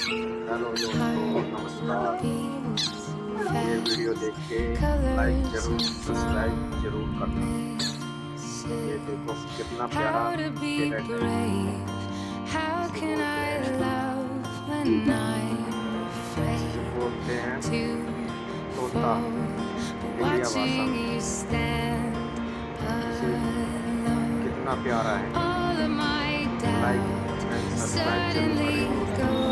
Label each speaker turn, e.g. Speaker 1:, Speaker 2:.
Speaker 1: Hello दोस्तों, नमस्कार।
Speaker 2: heartbeats
Speaker 1: ये
Speaker 2: fast,
Speaker 1: वीडियो देख के लाइक
Speaker 2: colors
Speaker 1: जरूर, सब्सक्राइब जरूर करना। ये
Speaker 2: promises.
Speaker 1: देखो कितना प्यारा
Speaker 2: How to be
Speaker 1: पैरट है,
Speaker 2: brave? How
Speaker 1: इसे
Speaker 2: can
Speaker 1: बोलते
Speaker 2: I
Speaker 1: हैं
Speaker 2: love when I'm
Speaker 1: इसे
Speaker 2: afraid
Speaker 1: बोलते हैं
Speaker 2: to
Speaker 1: तोता,
Speaker 2: fall? But
Speaker 1: इंडिया भाषा
Speaker 2: watching
Speaker 1: में।
Speaker 2: you stand
Speaker 1: इसे
Speaker 2: alone,
Speaker 1: कितना प्यारा है।
Speaker 2: all of my
Speaker 1: like
Speaker 2: doubt
Speaker 1: and subscribe जरूर
Speaker 2: suddenly
Speaker 1: करें दोस्तों।
Speaker 2: goes